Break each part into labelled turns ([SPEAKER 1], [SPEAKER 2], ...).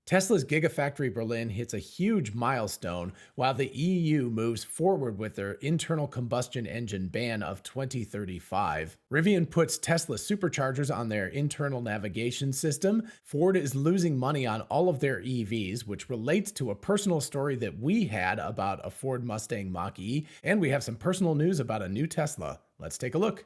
[SPEAKER 1] Tesla's Gigafactory Berlin hits a huge milestone while the EU moves forward with their internal combustion engine ban of 2035. Rivian puts Tesla superchargers on their internal navigation system. Ford is losing money on all of their EVs, which relates to a personal story that we had about a Ford Mustang Mach E, and we have some personal news about a new Tesla. Let's take a look.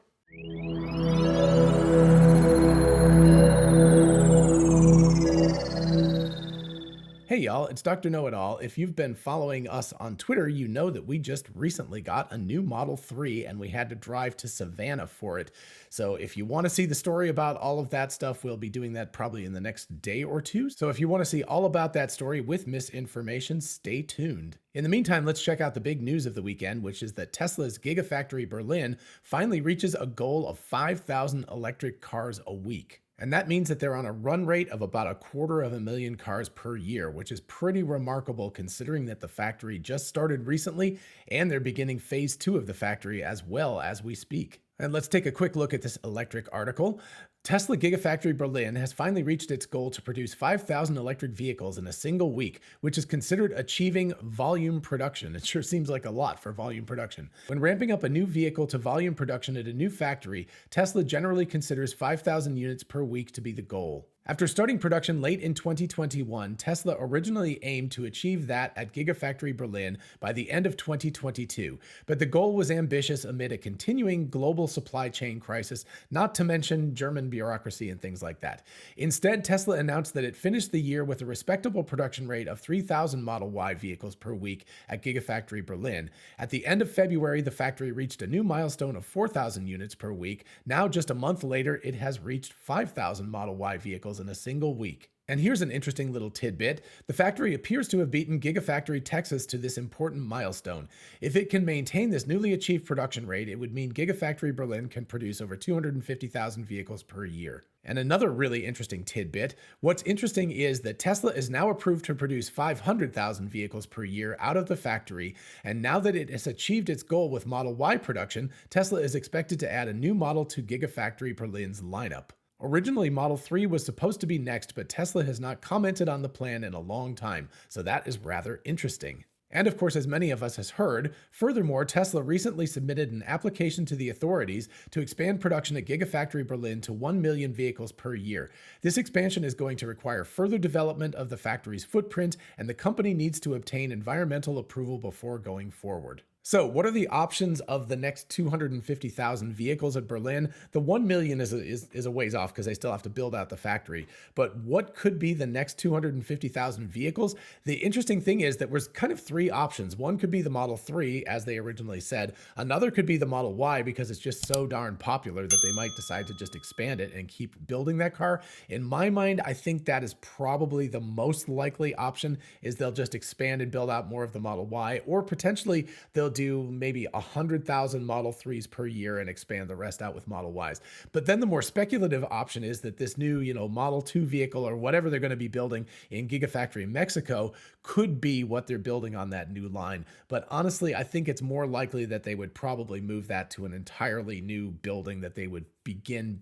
[SPEAKER 1] Hey y'all, it's Dr. Know It All. If you've been following us on Twitter, you know that we just recently got a new Model 3 and we had to drive to Savannah for it. So if you want to see the story about all of that stuff, we'll be doing that probably in the next day or two. So if you want to see all about that story with misinformation, stay tuned. In the meantime, let's check out the big news of the weekend, which is that Tesla's Gigafactory Berlin finally reaches a goal of 5,000 electric cars a week. And that means that they're on a run rate of about 250,000 cars per year, which is pretty remarkable considering that the factory just started recently and they're beginning phase 2 of the factory as well as we speak. And let's take a quick look at this electric article. Tesla Gigafactory Berlin has finally reached its goal to produce 5,000 electric vehicles in a single week, which is considered achieving volume production. It sure seems like a lot for volume production. When ramping up a new vehicle to volume production at a new factory, Tesla generally considers 5,000 units per week to be the goal. After starting production late in 2021, Tesla originally aimed to achieve that at Gigafactory Berlin by the end of 2022, but the goal was ambitious amid a continuing global supply chain crisis, not to mention German bureaucracy and things like that. Instead, Tesla announced that it finished the year with a respectable production rate of 3,000 Model Y vehicles per week at Gigafactory Berlin. At the end of February, the factory reached a new milestone of 4,000 units per week. Now, just a month later, it has reached 5,000 Model Y vehicles in a single week. And here's an interesting little tidbit. The factory appears to have beaten Gigafactory Texas to this important milestone. If it can maintain this newly achieved production rate, it would mean Gigafactory Berlin can produce over 250,000 vehicles per year. And another really interesting tidbit, what's interesting is that Tesla is now approved to produce 500,000 vehicles per year out of the factory, and now that it has achieved its goal with Model Y production, Tesla is expected to add a new model to Gigafactory Berlin's lineup. Originally, Model 3 was supposed to be next, but Tesla has not commented on the plan in a long time, so that is rather interesting. And of course, as many of us has heard, furthermore, Tesla recently submitted an application to the authorities to expand production at Gigafactory Berlin to 1 million vehicles per year. This expansion is going to require further development of the factory's footprint, and the company needs to obtain environmental approval before going forward. So what are the options of the next 250,000 vehicles at Berlin? The 1 million is a ways off because they still have to build out the factory. But what could be the next 250,000 vehicles? The interesting thing is that there's kind of three options. One could be the Model 3, as they originally said. Another could be the Model Y because it's just so darn popular that they might decide to just expand it and keep building that car. In my mind, I think that is probably the most likely option, is they'll just expand and build out more of the Model Y, or potentially they'll do maybe 100,000 Model 3s per year and expand the rest out with Model Ys. But then the more speculative option is that this new, Model 2 vehicle or whatever they're going to be building in Gigafactory Mexico could be what they're building on that new line. But honestly, I think it's more likely that they would probably move that to an entirely new building that they would begin,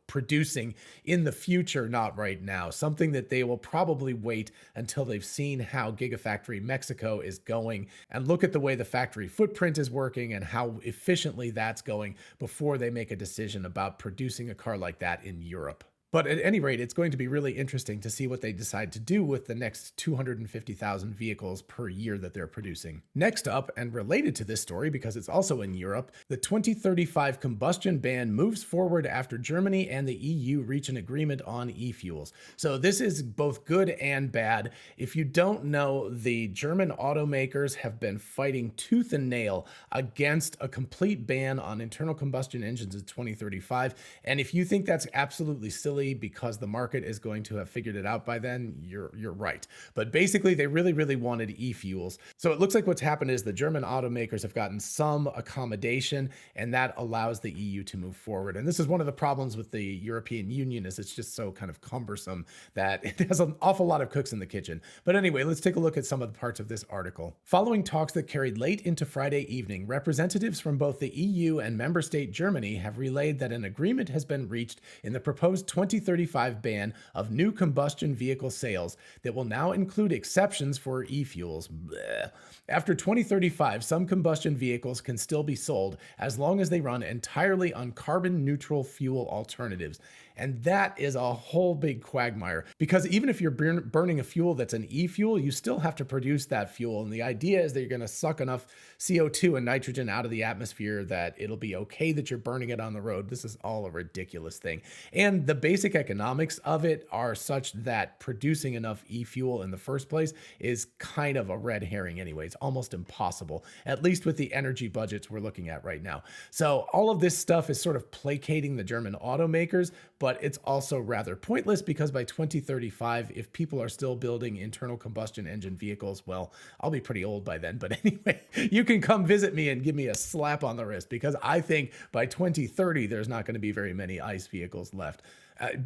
[SPEAKER 1] producing in the future, not right now. Something that they will probably wait until they've seen how Gigafactory Mexico is going and look at the way the factory footprint is working and how efficiently that's going before they make a decision about producing a car like that in Europe. But at any rate, it's going to be really interesting to see what they decide to do with the next 250,000 vehicles per year that they're producing. Next up, and related to this story because it's also in Europe, the 2035 combustion ban moves forward after Germany and the EU reach an agreement on e-fuels. So this is both good and bad. If you don't know, the German automakers have been fighting tooth and nail against a complete ban on internal combustion engines in 2035. And if you think that's absolutely silly because the market is going to have figured it out by then, you're right. But basically, they really wanted e-fuels. So it looks like what's happened is the German automakers have gotten some accommodation, and that allows the EU to move forward. And this is one of the problems with the European Union, is it's just so kind of cumbersome that it has an awful lot of cooks in the kitchen. But anyway, let's take a look at some of the parts of this article. Following talks that carried late into Friday evening, representatives from both the EU and member state Germany have relayed that an agreement has been reached in the proposed 2035 ban of new combustion vehicle sales that will now include exceptions for e-fuels. Blech. After 2035, some combustion vehicles can still be sold as long as they run entirely on carbon neutral fuel alternatives. And that is a whole big quagmire because even if you're burning a fuel that's an e-fuel, you still have to produce that fuel. And the idea is that you're going to suck enough CO2 and nitrogen out of the atmosphere that it'll be okay that you're burning it on the road. This is all a ridiculous thing. And the basic economics of it are such that producing enough e-fuel in the first place is kind of a red herring anyway. It's almost impossible, at least with the energy budgets we're looking at right now. So all of this stuff is sort of placating the German automakers, but it's also rather pointless because by 2035, if people are still building internal combustion engine vehicles, well, I'll be pretty old by then. But anyway, you can come visit me and give me a slap on the wrist because I think by 2030, there's not going to be very many ICE vehicles left.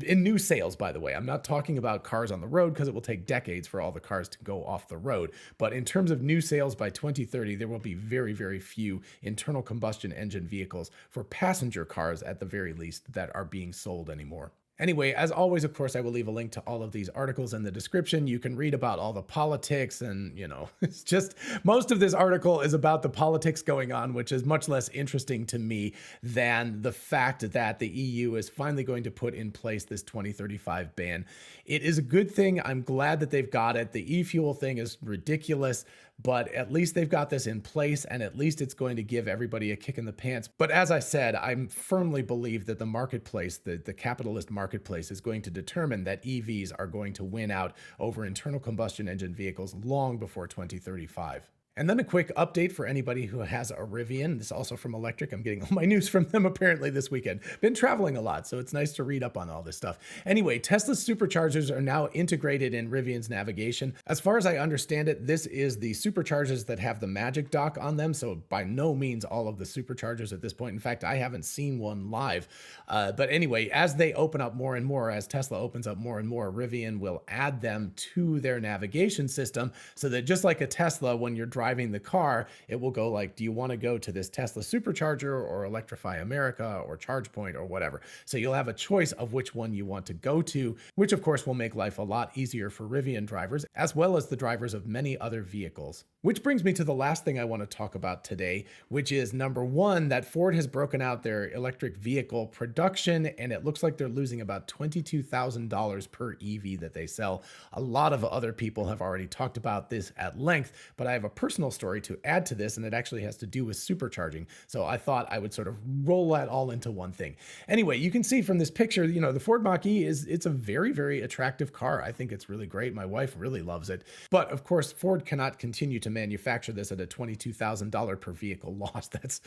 [SPEAKER 1] In new sales, by the way, I'm not talking about cars on the road because it will take decades for all the cars to go off the road. But in terms of new sales by 2030, there will be very, very few internal combustion engine vehicles for passenger cars at the very least that are being sold anymore. Anyway, as always, of course, I will leave a link to all of these articles in the description. You can read about all the politics and, it's just most of this article is about the politics going on, which is much less interesting to me than the fact that the EU is finally going to put in place this 2035 ban. It is a good thing. I'm glad that they've got it. The e-fuel thing is ridiculous, but at least they've got this in place and at least it's going to give everybody a kick in the pants. But as I said, I firmly believe that the marketplace, the capitalist marketplace is going to determine that EVs are going to win out over internal combustion engine vehicles long before 2035. And then a quick update for anybody who has a Rivian. This is also from Electrek. I'm getting all my news from them apparently this weekend. Been traveling a lot, so it's nice to read up on all this stuff. Anyway, Tesla superchargers are now integrated in Rivian's navigation. As far as I understand it, this is the superchargers that have the Magic Dock on them, so by no means all of the superchargers at this point. In fact, I haven't seen one live. But anyway, as they open up more and more, as Tesla opens up more and more, Rivian will add them to their navigation system so that just like a Tesla, when you're driving the car, it will go like, do you want to go to this Tesla supercharger or Electrify America or ChargePoint or whatever? So you'll have a choice of which one you want to go to, which of course will make life a lot easier for Rivian drivers, as well as the drivers of many other vehicles. Which brings me to the last thing I want to talk about today, which is number one, that Ford has broken out their electric vehicle production, and it looks like they're losing about $22,000 per EV that they sell. A lot of other people have already talked about this at length, but I have a personal story to add to this, and it actually has to do with supercharging. So I thought I would sort of roll that all into one thing. Anyway, you can see from this picture, the Ford Mach-E it's a very, very attractive car. I think it's really great. My wife really loves it. But of course, Ford cannot continue to manufacture this at a $22,000 per vehicle loss. That's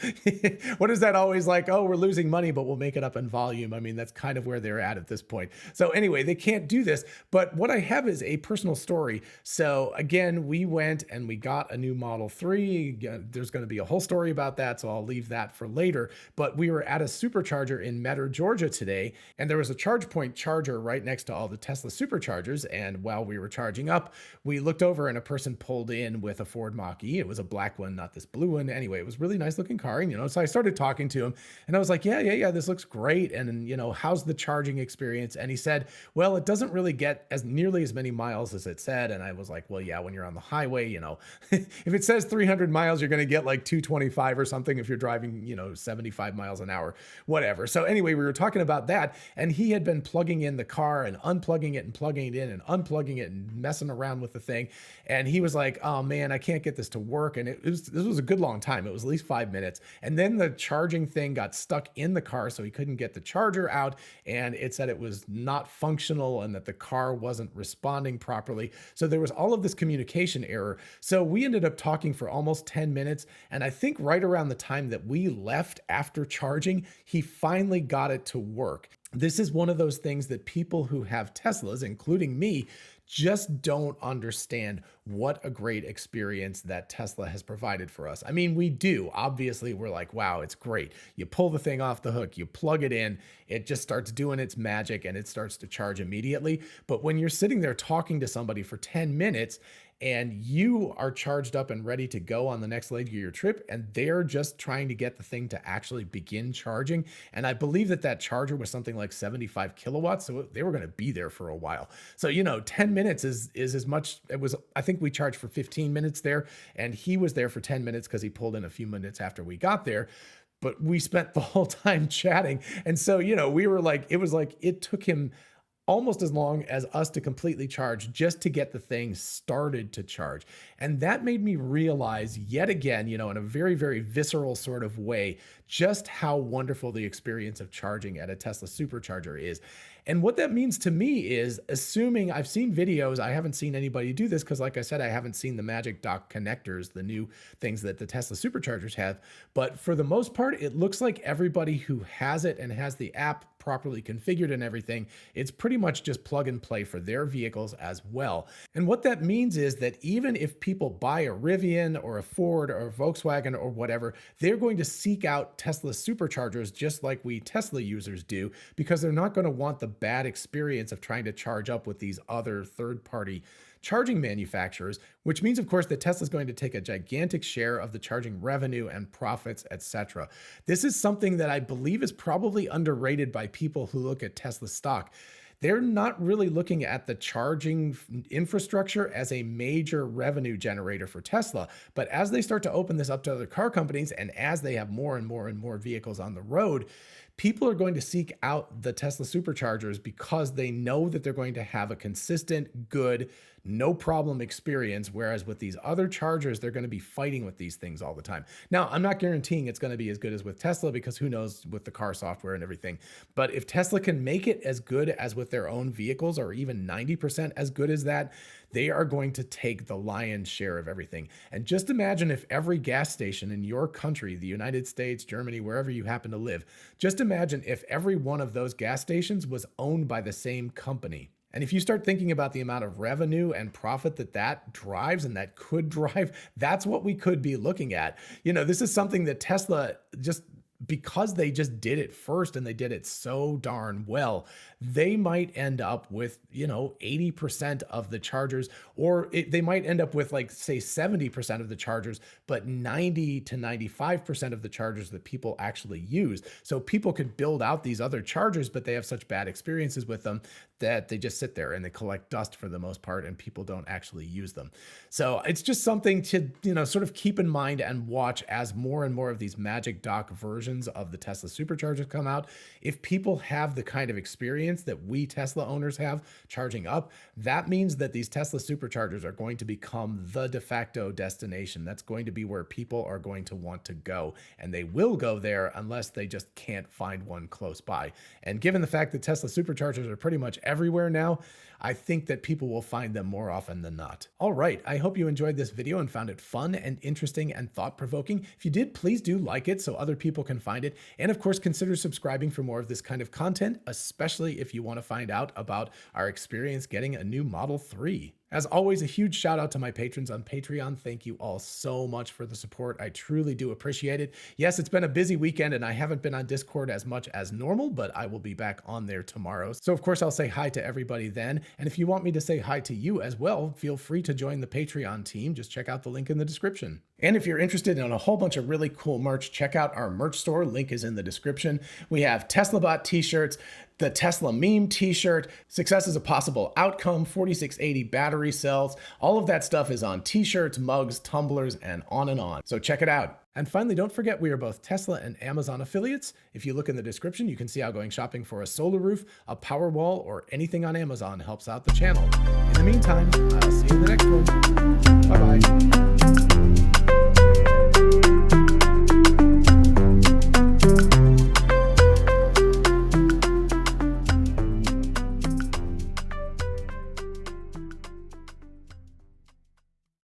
[SPEAKER 1] what is that always like? Oh, we're losing money, but we'll make it up in volume. I mean, that's kind of where they're at this point. So anyway, they can't do this. But what I have is a personal story. So again, we went and we got a new Model 3. There's going to be a whole story about that, so I'll leave that for later. But we were at a supercharger in Metter, Georgia today, and there was a ChargePoint charger right next to all the Tesla superchargers. And while we were charging up, we looked over and a person pulled in with a Ford Mach-E. It was a black one, not this blue one. Anyway, it was a really nice looking car. And, so I started talking to him and I was like, yeah, this looks great. And, how's the charging experience? And he said, well, it doesn't really get as nearly as many miles as it said. And I was like, well, yeah, when you're on the highway, if it says 300 miles, you're going to get like 225 or something if you're driving, 75 miles an hour, whatever. So anyway, we were talking about that and he had been plugging in the car and unplugging it and plugging it in and unplugging it and messing around with the thing. And he was like, oh man, I can't get this to work. And this was a good long time. It was at least 5 minutes. And then the charging thing got stuck in the car, so he couldn't get the charger out. And it said it was not functional and that the car wasn't responding properly. So there was all of this communication error. So we ended up talking for almost 10 minutes. And I think right around the time that we left after charging, he finally got it to work. This is one of those things that people who have Teslas, including me, just don't understand what a great experience that Tesla has provided for us. I mean, we do. Obviously, we're like, wow, it's great. You pull the thing off the hook, you plug it in, it just starts doing its magic and it starts to charge immediately. But when you're sitting there talking to somebody for 10 minutes and you are charged up and ready to go on the next leg of your trip, and they're just trying to get the thing to actually begin charging. And I believe that that charger was something like 75 kilowatts, so they were going to be there for a while. So 10 minutes is as much. It was, I think we charged for 15 minutes there, and he was there for 10 minutes because he pulled in a few minutes after we got there. But we spent the whole time chatting. And so, we were like, it took him almost as long as us to completely charge just to get the thing started to charge. And that made me realize yet again, in a very, very visceral sort of way, just how wonderful the experience of charging at a Tesla supercharger is. And what that means to me is, assuming I've seen videos, I haven't seen anybody do this because, like I said, I haven't seen the Magic Dock connectors, the new things that the Tesla superchargers have. But for the most part, it looks like everybody who has it and has the app properly configured and everything, it's pretty much just plug and play for their vehicles as well. And what that means is that even if people buy a Rivian or a Ford or a Volkswagen or whatever, they're going to seek out Tesla superchargers just like we Tesla users do, because they're not going to want the bad experience of trying to charge up with these other third-party charging manufacturers, which means, of course, that Tesla is going to take a gigantic share of the charging revenue and profits, etc. This is something that I believe is probably underrated by people who look at Tesla stock. They're not really looking at the charging infrastructure as a major revenue generator for Tesla. But as they start to open this up to other car companies, and as they have more and more and more vehicles on the road, people are going to seek out the Tesla superchargers because they know that they're going to have a consistent, good, no problem experience. Whereas with these other chargers, they're going to be fighting with these things all the time. Now, I'm not guaranteeing it's going to be as good as with Tesla, because who knows with the car software and everything. But if Tesla can make it as good as with their own vehicles, or even 90% as good as that, they are going to take the lion's share of everything. And just imagine if every gas station in your country, the United States, Germany, wherever you happen to live, just imagine if every one of those gas stations was owned by the same company. And if you start thinking about the amount of revenue and profit that drives, and that could drive, that's what we could be looking at. This is something that Tesla, just because they just did it first and they did it so darn well, they might end up with, 80% of the chargers, or they might end up with, like, say 70% of the chargers, but 90 to 95% of the chargers that people actually use. So people could build out these other chargers, but they have such bad experiences with them that they just sit there and they collect dust for the most part, and people don't actually use them. So it's just something to, sort of keep in mind and watch as more and more of these Magic Dock versions of the Tesla superchargers come out. If people have the kind of experience that we Tesla owners have charging up, that means that these Tesla superchargers are going to become the de facto destination. That's going to be where people are going to want to go, and they will go there unless they just can't find one close by. And given the fact that Tesla superchargers are pretty much everywhere now, I think that people will find them more often than not. All right, I hope you enjoyed this video and found it fun and interesting and thought-provoking. If you did, please do like it so other people can find it. And of course, consider subscribing for more of this kind of content, especially if you want to find out about our experience getting a new Model 3. As always, a huge shout out to my patrons on Patreon. Thank you all so much for the support. I truly do appreciate it. Yes, it's been a busy weekend and I haven't been on Discord as much as normal, but I will be back on there tomorrow. So of course, I'll say hi to everybody then. And if you want me to say hi to you as well, feel free to join the Patreon team. Just check out the link in the description. And if you're interested in a whole bunch of really cool merch, check out our merch store. Link is in the description. We have TeslaBot t-shirts, the Tesla meme t-shirt, Success is a Possible Outcome, 4680 battery cells. All of that stuff is on t-shirts, mugs, tumblers, and on and on. So check it out. And finally, don't forget we are both Tesla and Amazon affiliates. If you look in the description, you can see how going shopping for a solar roof, a power wall, or anything on Amazon helps out the channel. In the meantime, I'll see you in the next